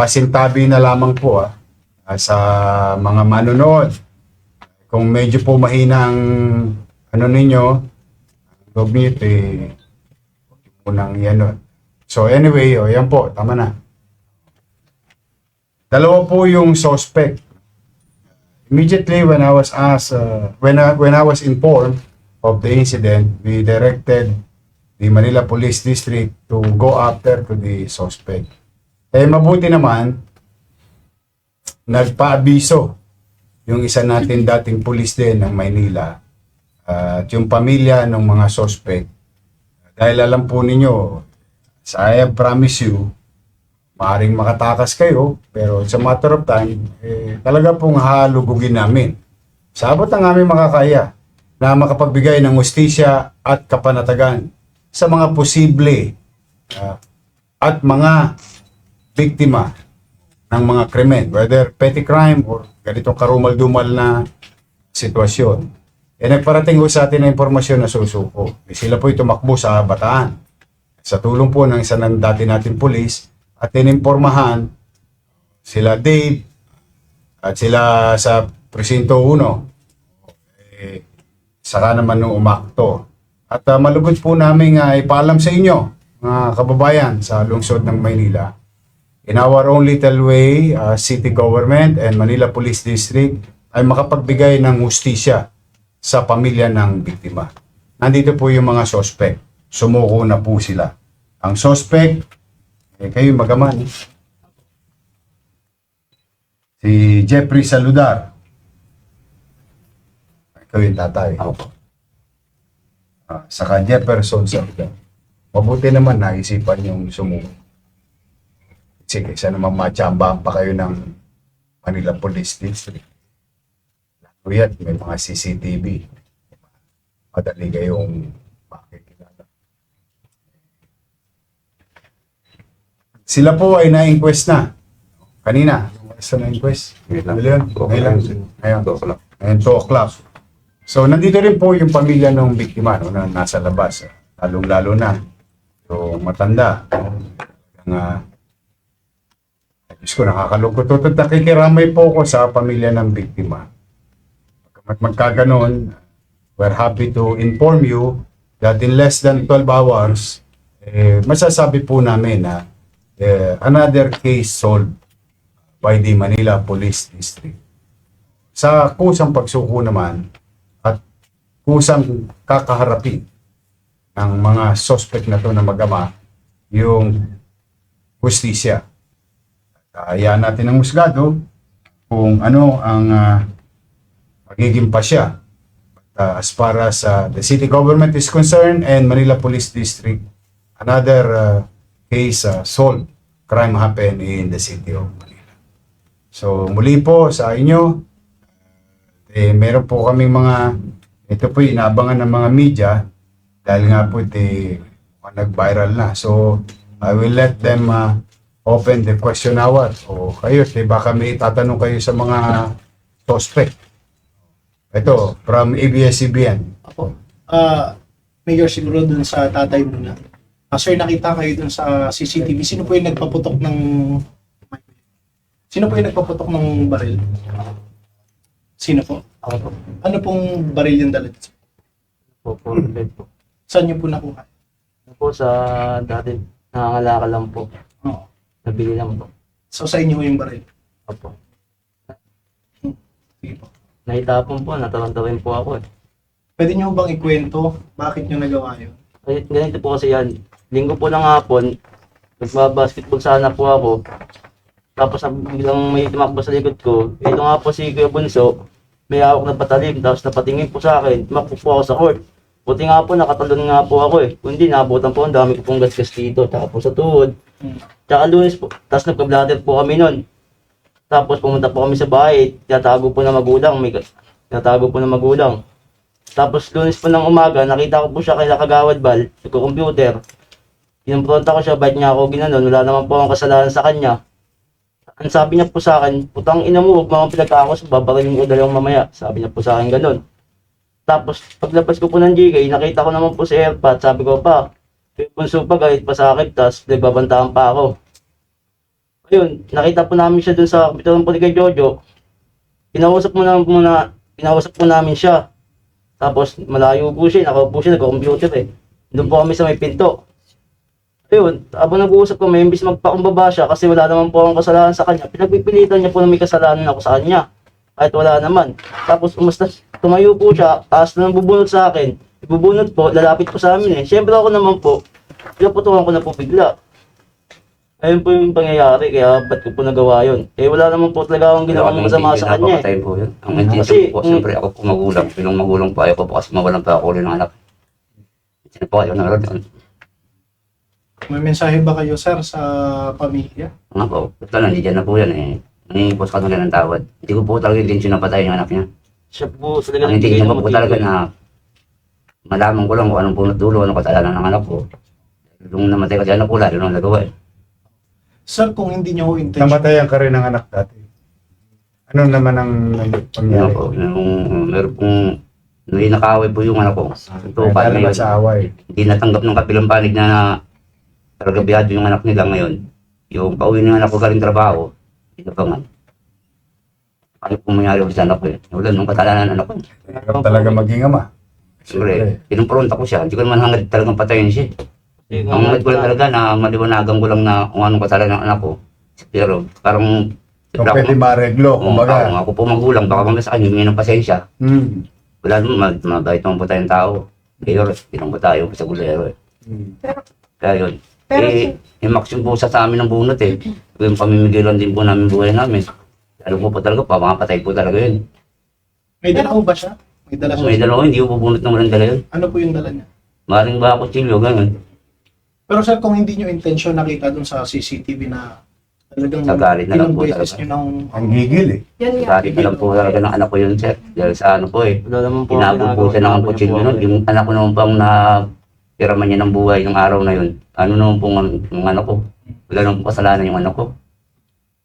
pasintabi na lamang po sa mga manonood. Kung medyo po mahina ang ano ninyo, log nyo ito unang yan. So anyway, yan po, tama na. Dalawa po yung suspect. Immediately when I was asked, when I was informed of the incident, we directed the Manila Police District to go after to the suspect. Mabuti naman, nagpaabiso yung isa natin dating pulis din ng Maynila at yung pamilya ng mga suspect. Dahil alam po ninyo, I promise you, maaaring makatakas kayo, pero it's a matter of time, talaga pong halugugin namin. Sabot ang aming makakaya na makapagbigay ng hustisya at kapanatagan sa mga posible at mga biktima ng mga krimen, whether petty crime or ganitong karumal-dumal na sitwasyon. Nagparating ho sa atin na impormasyon na susuko. Sila po tumakbo sa Bataan. Sa tulong po ng isa ng dati nating pulis at inimpormahan sila Dave at sila sa Presinto 1. Saka naman nung umakto. At malugod po namin ipaalam sa inyo, mga kababayan sa lungsod ng Maynila. In our own little way, city government and Manila Police District ay makapagbigay ng hustisya sa pamilya ng biktima. Nandito po yung mga suspect. Sumuko na po sila. Ang suspect, kayo magaman. Si Jeffrey Saludar. Ikaw yung tatay. Saka Jefferson Saludar. Mabuti naman naisipan yung sumuko. Sige, sana mamachambahan pa kayo ng Manila Police District. Lalo yan, may mga CCTV. Madali kayong makikilala. Sila po ay na-inquest na. Kanina, sa na-inquest? Ngayon? 2 o'clock. So, nandito rin po yung pamilya ng biktima na nasa labas. Lalong-lalo na. So, matanda. Diyos ko, nakakalungkot. Nakikiramay po ko sa pamilya ng biktima. Magkaganon, we're happy to inform you that in less than 12 hours, masasabi po namin na another case solved by the Manila Police District. Sa kusang pagsuko naman at kusang kakaharapin ng mga suspect na to na mag-ama yung hustisya. Hayaan natin ang husgado kung ano ang magiging pasya. As far as the city government is concerned and Manila Police District, another case solved. Crime happened in the city of Manila. So muli po sa inyo, meron po kaming ito po inaabangan ng mga media dahil nga po nag-viral na. So I will let them open the question hour. O kayo, baka may tatanong kayo sa mga suspect. Ito, from ABS-CBN. Ako, Mayor, siguro dun sa tatay muna. Sir, nakita kayo dun sa CCTV. Sino po yung nagpaputok ng baril? Sino po? Ako po. Ano pong baril yung dalit? Po. Saan niyo po nakuha? Ano po sa dati, nangangalakal lang po. Oo. Nabili lang po. So sa inyo yung baril? Opo. Sige po. Nahitapon po, natarantawin po ako. Pwede niyo bang ikwento bakit niyo nagawa yun? Ganito po kasi yan. Linggo po ng hapon, nagbabasketball sana po ako. Tapos biglang may tumakbo sa likod ko. Ito nga po si Kuya Bunso, may hawak na patalim. Tapos napatingin po sa akin, tumakbo po ako sa court. Buti nga po, nakatalon nga po ako Kundi nabutan po, ang dami ko pong gasgas dito. Tapos sa tuhod. Tsaka Lunes po, tapos nagka-blatter po kami nun. Tapos pumunta po kami sa bahay, tinatago po ng magulang. Tapos Lunes po ng umaga, nakita ko po siya kay Kagawad Bal, nagko-computer. Pinumpronta ko siya, bakit niya ako ginanon, wala naman po akong kasalanan sa kanya. Ang sabi niya po sa akin, putang ina mo, huwag mga pinagkakos, babarilin ko dalawang mamaya. Sabi niya po sa akin ganun. Tapos paglabas ko po ng GK, nakita ko naman po si Airpat, sabi ko pa, Bunso pa, galit pa sa akin, tapos nagbabantaan pa ako. Ayun, nakita po namin siya dun sa kapitulan po ni kay Jojo. Pinausap po namin siya. Tapos malayo po siya, nakaupo siya, nag-computer eh. Doon po kami sa may pinto. Ayun, habang nag-uusap kami, imbis magpakumbaba siya kasi wala naman po akong kasalanan sa kanya. Pinagpipilitan niya po na may kasalanan ako sa kanya. Kahit wala naman. Tapos tumayo po siya, taas na bubunot sa akin. Ibubunot po, lalapit po sa amin eh. Siyempre ako naman po, pinaputukan ko na po bigla. Ayun po yung pangyayari, kaya ba't ko po nagawa yun? Eh wala naman po talaga akong ginawang masama sa kanya eh. Napapatay po yun. Ang intensyon Kasi, po, siyempre ako po magulang. Pinong magulang po ayaw ko po kasi mawalan pa ako ulit ng anak. Sino po ayaw ng anak doon? May mensahe ba kayo, sir, sa pamilya? Nga po, ito na, nandiyan na po yan eh. Nangingi po sa kanila ng tawad. Hindi ko po talaga intensyon na patayin yung anak niya. Siya po talaga Ang nagbigay intensyon ng ko po motibo talaga eh. na malaman ko lang kung anong punot dulo, anong kasalanan ng anak ko. Nung namatay kasi anak ko, lalo nang nagawa eh. Sir, kung hindi nyo intention, Namatayan ka rin ng anak dati. Ano naman ang Yan pangyari? po, meron pong nakaway po yung anak ko. Ito, Kaya paano naman yun? sa away. Hindi natanggap ng kapilang panig na taragabiyado yung anak nila ngayon. Yung pauwi ng anak ko galing trabaho, hindi na pa nga. Ano po mangyari sa anak ko eh? Wala nung kasalanan ng anak ko. Hirap talaga maging ama. Siyempre, pinumpronta ko siya. Hindi ko naman hangad talagang patayin siya. Kasi Ang hangad ko lang talaga na maliwanagan ko lang na kung anong kasalanan ng anak ko. Pero parang Kung pwede mareglo, kung kumbaga. ako po magulang, baka mamaya sa kanya humingi ng pasensya. Hmm. Wala naman, mabait naman po tayong tao. Pero, tinong po tayo sa gulero eh. Hmm. Kaya yun. Pero Yung maximum po sa amin ng bunot eh. Yung pamimigay lang din po namin buhay namin. Lalo po talaga, pamapatay po talaga yun. may dala ko ba siya? May dala Kung may siya. dalawa, hindi ko po bunot ng walang dala yun. Ano po yung dala niya? Maring ba ako chilyo, gano'n. Pero sir, kung hindi nyo intention nakita dun sa CCTV na talagang Sa galit na lang ilang po beses talaga. nyo nang Ang gigil eh. Yan nga. Kahit alam po talaga ng anak ko yun, sir. Dahil sa ano po eh. wala naman po Inabot po siya ng kutsilyo nun. Yung anak ko naman pang napiraman niya ng buhay ng araw na yun. Ano naman po ang anak ko. Wala naman po kasalanan yung anak ko.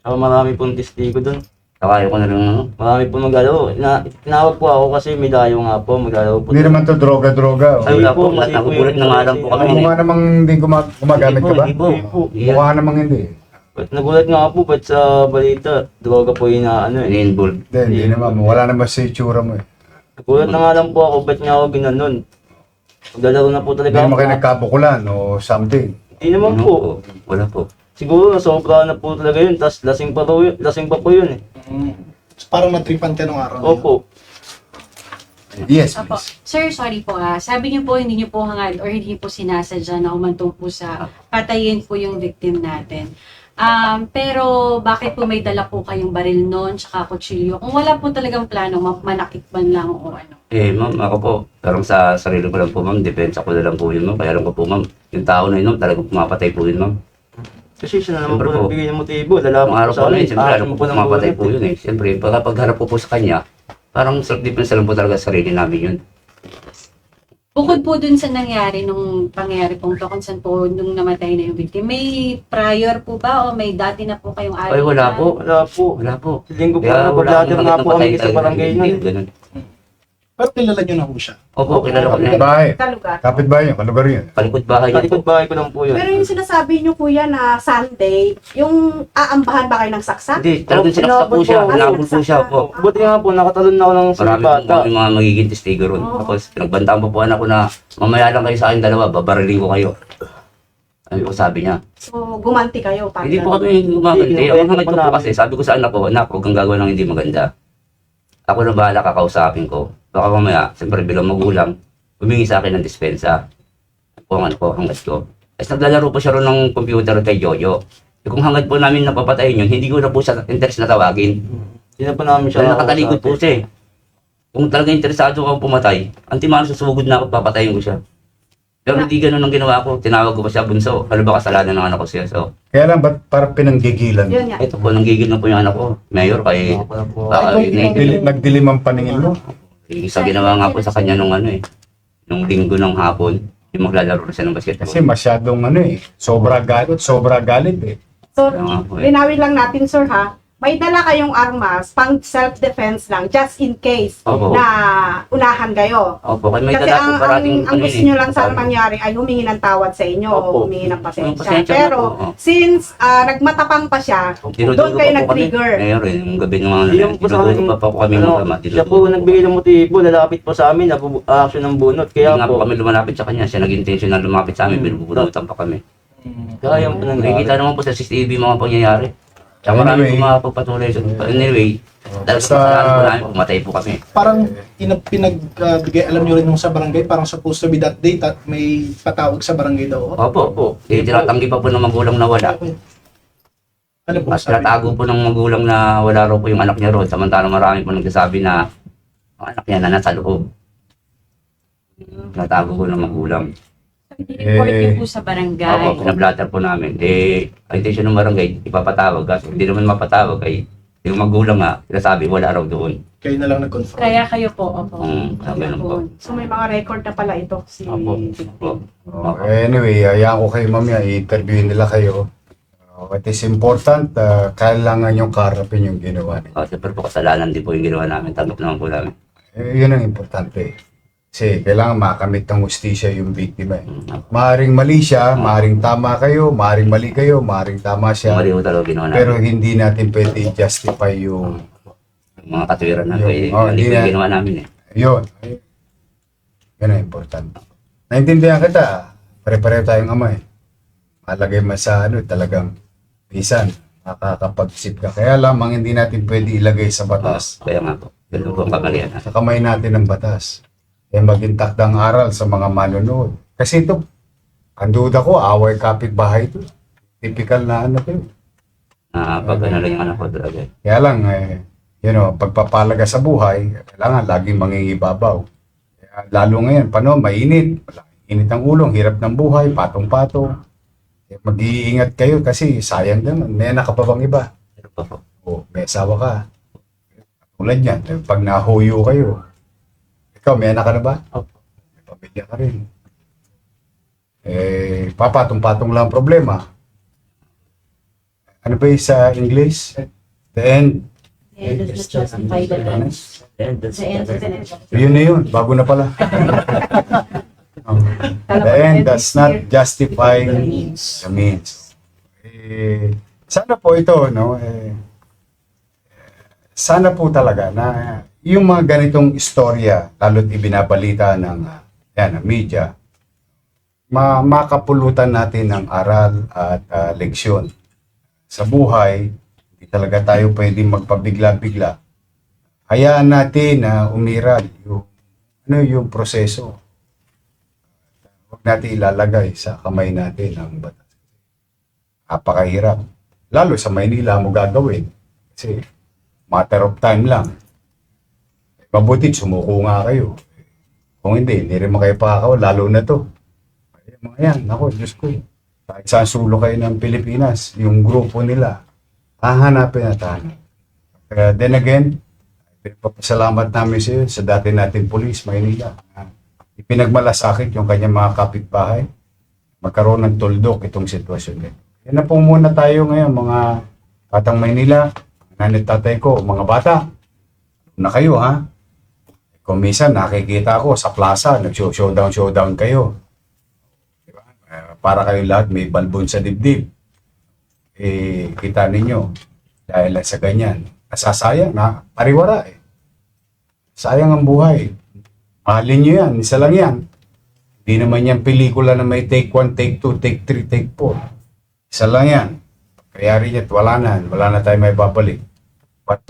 Saka marami pong testigo doon. Saka ayaw ko na rin ano. Marami pong magalaw. Tinawag po ako kasi may dayo nga po. Magalaw po. Hindi naman to droga-droga. Ay, Oh. wala po, po. mali po Nagugulat yun. na nga lang po kami. Mukha namang hindi gumagamit ka ba? Hindi po. Hindi Mukha namang hindi. Nagulat nga po ba't sa balita. Droga po yung ano eh. Ini-involve. Hindi naman. Wala naman sa itsura mo eh. Nagulat na nga lang po ako ba't niya ako ginanon. Maglalaro na po Hindi talaga naman kayo ako. nagkabukulan o something. Hindi naman Ano po. Wala po. Siguro sobra na po talaga yun. Tapos lasing pa po yun eh. parang natripan ka nung araw na yun. Opo. Yes, Apo. please. Sir, sorry po sabi niyo po hindi niyo po hangad or hindi po sinasadya na umantong po sa patayin po yung victim natin. Pero bakit po may dala po kayong baril noon tsaka kutsilyo? Kung wala po talagang plano, manakit man lang o ano. Eh, ma'am, ako po, parang sa sarili ko lang po, ma'am, depensa ko na lang po yun, ma'am. Kaya lang ko po, ma'am, yung tao na yun, ma'am, talagang pumapatay po yun, ma'am. Kasi siya na naman Siyempre po po. nagbigay ng motibo. Lalaman Ang po araw sa po na amin. yun, siyempre, alam ko po ng pumapatay buhay. po yun eh. Siyempre, pagharap ko po sa kanya, parang self-defense lang po talaga sa sarili namin yun. Bukod po dun sa nangyari nung pangyari pong to, kung saan po nung namatay na yung victim, may prior po ba o may dati na po kayong Ay, wala po. Wala po. Wala po. Linggo po Kaya na paglatir nga po kami sa barangay nun. eh. Ganun. Pero kilala nyo na ho siya. Opo, kilala ko na yun. Bahay. Kalugar. Kapit-bahay yun. Kalugar yun. Palikod bahay niya po. Kalikod bahay ko lang po yun. Pero yung sinasabi nyo kuya na Sunday, yung aambahan ba kayo ng saksak? Hindi, talagang sinaksak po siya. Nabul po siya po. Buti nga po, nakatalon na ako ng Marami bata. po mga magiging testigo ron. Oo. Tapos pinagbantaan pa po anak ko na mamaya lang kayo sa akin dalawa, babariling ko kayo. Ano po sabi niya? So, gumanti kayo. Hindi po kami gumaganti. Hindi, Ang hangad ko po namin. kasi, sabi ko sa anak ko, anak, huwag kang gagawa ng hindi maganda. Ako na bahala, kakausapin ko. Baka mamaya, siyempre bilang magulang, humingi sa akin ng dispensa. Kung ano po, hangad ko. Tapos naglalaro po siya ron ng computer kay Jojo. Eh, kung hangad po namin napapatayin yun, hindi ko na po siya interest na tawagin. Hindi na po namin siya Dahil nakatalikod po siya eh. Kung talaga interesado akong pumatay, antimano susugod na ako, papatayin ko siya. Pero hindi ganun ang ginawa ko. Tinawag ko pa siya, bunso. Ano ba kasalanan ng anak ko siya? So, Kaya lang, ba't parang pinanggigilan? Yun nga. ito po, nanggigil na po yung anak ko. Mayor, kay Wala po. Nagdilim ang paningin mo. isa ginawa nga po sa kanya nung ano eh. Nung linggo ng hapon, yung maglalaro na siya ng basketball. Kasi masyadong sobra galit eh. So, Kaya nga po eh. linawin lang natin sir ha, may dala kayong armas pang self-defense lang, just in case Opo. na unahan kayo. Opo, kaya may Kasi dala po parating ang gusto nyo lang sana sabi. mangyari ay humingi ng tawad sa inyo Opo. o humingi ng pasensya. Pasensya na Pero po, oo. since nagmatapang pa siya, Dinuduro doon kayo pa po nag-trigger. kami. Ngayon rin, yung gabi ng mga Yung po sa amin, dinuduro pa po kami ano, mga siya po nagbigay ng motibo, lalapit po sa amin, action ng bunot. Kaya Kaya nga po po, kami lumalapit sa kanya, siya nag-intention na lumapit sa amin, binubunutan pa kami. kaya yan po nangyari. Nakikita naman po sa CCTV mga pangyayari. Tsaka marami Anyway. po mga pagpatuloy. Anyway, dahil sa kasalanan po namin, pumatay po kami. Parang pinagbigay, alam nyo rin nung sa barangay, parang supposed to be that date at may patawag sa barangay daw. Opo. Eh, tinatanggi pa po ng magulang na wala. Ano po At sabi? tinatago po ng magulang na wala raw po yung anak niya roon. Samantalang marami po nagsasabi na ang anak niya na nasa loob. Tinatago po ng magulang. Report niyo po sa barangay. Opo, pinablatter po namin. Eh, ang intention ng barangay, ipapatawag. Kasi hindi naman mapatawag. Ay, yung magulang nga, sinasabi wala raw doon. Kayo na lang nag-confirm. Kaya kayo po, opo. Ganun po. So may mga record na pala ito si Opo. victim. Anyway, hayaan ko kayo mamaya, i-interview nila kayo. It is important, kailangan yung karapin yung ginawa niyo. Siyempre po, kasalanan din po yung ginawa namin. Tanggap naman po namin. Yun ang importante. Kasi kailangan makamit ng hustisya yung biktima. Mm. Maaring mali siya, maaring tama kayo, maaring mali kayo, maaring tama siya. Mali po talaga ginawa namin. Pero hindi natin pwede i-justify yung Mga katwiran na Yung- eh, oh, hindi hindi po na- yung ginawa namin eh. yun. Yan ang importante. Naintindihan kita, pare-pareho tayong ama eh. Malagay mo sa talagang pisan, makakapag-isip ka. Kaya lamang hindi natin pwede ilagay sa batas. Kaya nga po, ganun po ang kamalian. Sa kamay natin ang batas. Eh maging takdang aral sa mga manonood. Kasi ito, ang duda ko, away kapitbahay ito. Typical na ito. Pag ano lang yung anak ko talaga. Kaya lang, pagpapalaga sa buhay, kailangan laging mangingibabaw. Kaya, lalo ngayon, mainit. Init ang ulong, hirap ng buhay, patong-patong. Mag-iingat kayo kasi sayang naman. May anak ka pa bang iba? Pero pa po. O, may asawa ka. Tulad yan, pag nahuyo kayo, ikaw, may anak ka na ba? Opo. May pamilya ka rin. Papatong-patong lang ang problema. Ano ba yung sa English? The end. And does not justify the means. The end does Yun na yun, bago na pala. The end does not justify the means. Sana po ito, sana po talaga na yung mga ganitong istorya, lalo't ibinabalita ng media, makapulutan natin ng aral at leksyon. Sa buhay, hindi talaga tayo pwedeng magpabigla-bigla. Hayaan natin na umiral yung proseso. Huwag natin ilalagay sa kamay natin ang batas. Napakahirap. Lalo sa Maynila mo gagawin. Kasi matter of time lang. Mabuti, sumuko nga kayo. Kung hindi rin mo kayo pakakaw, lalo na to. Ay, mga yan, ako, Diyos ko. Kahit saan sulo kayo ng Pilipinas, yung grupo nila, hahanapin at hahanap. Kaya then again, pinapasalamat namin sa iyo, sa dati nating pulis, Maynila. Ipinagmalasakit yung kanyang mga kapitbahay. Magkaroon ng tuldok itong sitwasyon nito. Yan na po muna tayo ngayon, mga batang Maynila, nanit tatay ko, mga bata. Na kayo ha. Kung minsan nakikita ko sa plaza, nag-showdown kayo. Diba? Para kayo lahat may balbon sa dibdib. Kita ninyo, dahil sa ganyan, nasasayang na pariwara eh. Sayang ang buhay. Mahalin nyo yan, isa lang yan. Hindi naman yan pelikula na may take 1, take 2, take 3, take 4. Isa lang yan. Kaya rin yan, wala na tayo may babalik. But